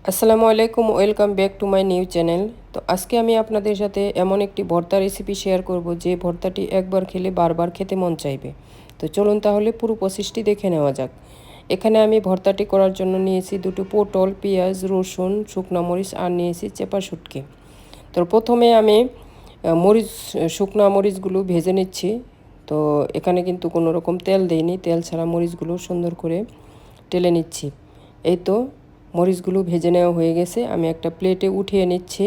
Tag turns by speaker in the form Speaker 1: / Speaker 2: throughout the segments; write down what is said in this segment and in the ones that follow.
Speaker 1: আসসালামু আলাইকুম, welcome back to my new channel. তো আজকে আমি আপনাদের সাথে এমন একটি ভর্তা রেসিপি শেয়ার করব যে ভর্তাটি একবার খেলে বারবার খেতে মন চাইবে। তো চলুন তাহলে পুরো প্রসেসটি দেখে নেওয়া যাক। এখানে আমি ভর্তাটি করার জন্য নিয়েছি দুটো পটল, পেঁয়াজ, রসুন, শুকনো মরিচ আর নিয়েছি চেপা শুটকি। তো প্রথমে আমি শুকনো মরিচগুলো ভেজে নিচ্ছি। তো এখানে কিন্তু কোনো রকম তেল দেইনি, তেল ছাড়া মরিচগুলো সুন্দর করে টেলে নিচ্ছি। এই তো মরিচগুলো ভেজে নেওয়া হয়ে গেছে, আমি একটা প্লেটে উঠিয়ে নিচ্ছি।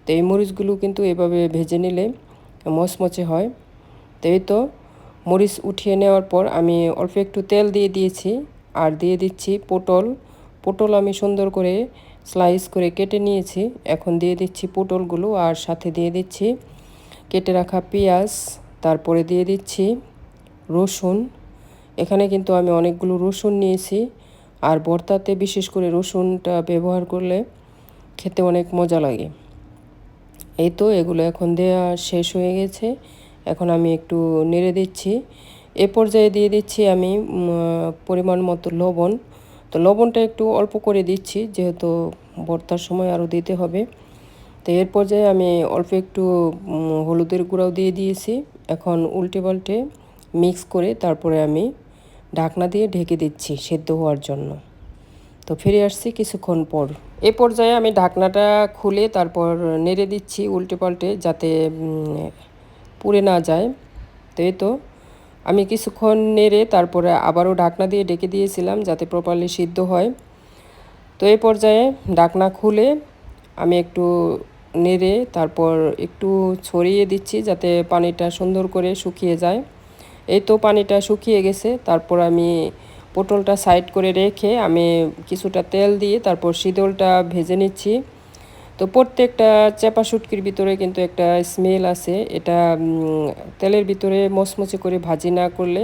Speaker 1: তো এই মরিচগুলো কিন্তু এভাবে ভেজে নিলে মচমচে হয়। তো এই তো মরিচ উঠিয়ে নেওয়ার পর আমি অল্প একটু তেল দিয়ে দিয়েছি আর দিয়ে দিচ্ছি পটল। পটল আমি সুন্দর করে স্লাইস করে কেটে নিয়েছি। এখন দিয়ে দিচ্ছি পটলগুলো আর সাথে দিয়ে দিচ্ছি কেটে রাখা পেঁয়াজ, তারপরে দিয়ে দিচ্ছি রসুন। এখানে কিন্তু আমি অনেকগুলো রসুন নিয়েছি, আর ভর্তাতে বিশেষ করে রসুনটা ব্যবহার করলে খেতে অনেক মজা লাগে। এই তো এগুলো এখন দেওয়া শেষ হয়ে গেছে, এখন আমি একটু নেড়ে দিচ্ছি। এ পর্যায়ে দিয়ে দিচ্ছি আমি পরিমাণ মতো লবণ। তো লবণটা একটু অল্প করে দিচ্ছি, যেহেতু ভর্তার সময় আরও দিতে হবে। তো এর পর্যায়ে আমি অল্প একটু হলুদের গুঁড়াও দিয়ে দিয়েছি। এখন উল্টে পাল্টে মিক্স করে তারপরে আমি ঢাকনা দিয়ে ঢেকে দিচ্ছি সেদ্ধ হওয়ার জন্য। তো ফিরে আসছি কিছুক্ষণ পর। এ পর্যায়ে আমি ঢাকনাটা খুলে তারপর নেড়ে দিচ্ছি উল্টে পাল্টে, যাতে পুড়ে না যায়। তো এই তো আমি কিছুক্ষণ নেড়ে তারপরে আবারও ঢাকনা দিয়ে ঢেকে দিয়েছিলাম যাতে প্রপারলি সিদ্ধ হয়। তো এই পর্যায়ে ঢাকনা খুলে আমি একটু নেড়ে তারপর একটু ছড়িয়ে দিচ্ছি যাতে পানিটা সুন্দর করে শুকিয়ে যায়। এই তো পানিটা শুকিয়ে গেছে, তারপর আমি পটলটা সাইড করে রেখে আমি কিছুটা তেল দিয়ে তারপর শীতলটা ভেজে নিচ্ছি। তো প্রত্যেকটা চেপা শুটকির ভিতরে কিন্তু একটা স্মেল আছে, এটা তেলের ভিতরে মচমচে করে ভাজি না করলে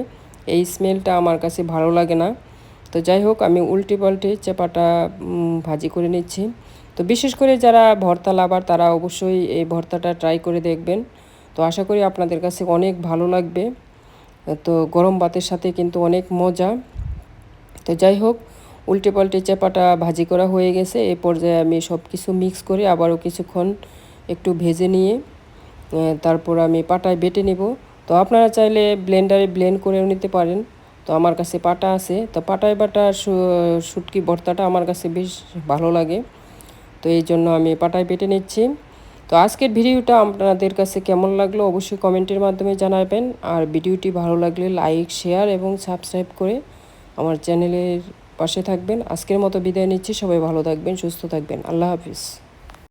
Speaker 1: এই স্মেলটা আমার কাছে ভালো লাগে না। তো যাই হোক, আমি উল্টে পাল্টে চেপাটা ভাজি করে নিচ্ছি। তো বিশেষ করে যারা ভর্তা লাভার তারা অবশ্যই এই ভর্তাটা ট্রাই করে দেখবেন। তো আশা করি আপনাদের কাছে অনেক ভালো লাগবে। তো গরম ভাতের সাথে কিন্তু অনেক মজা। তো যাই হোক, উল্টে পাল্টে চেপাটা ভাজি করা হয়ে গেছে। এ পর্যায়ে আমি সব কিছু মিক্স করে আবারও কিছুক্ষণ একটু ভেজে নিয়ে তারপর আমি পাটায় বেটে নেব। তো আপনারা চাইলে ব্লেন্ডারে ব্লেন্ড করেও নিতে পারেন। তো আমার কাছে পাটা আছে, তো পাটায় বাটা শুটকি ভর্তাটা আমার কাছে বেশ ভালো লাগে। তো এই জন্য আমি পাটায় বেটে নিচ্ছি। তো আজকের ভিডিওটা আপনাদের কাছে কেমন লাগলো অবশ্যই কমেন্টের মাধ্যমে জানাবেন। আর ভিডিওটি ভালো লাগলে লাইক, শেয়ার এবং সাবস্ক্রাইব করে আমার চ্যানেলের পাশে থাকবেন। আজকের মতো বিদায় নিচ্ছি, সবাই ভালো থাকবেন, সুস্থ থাকবেন। আল্লাহ হাফিজ।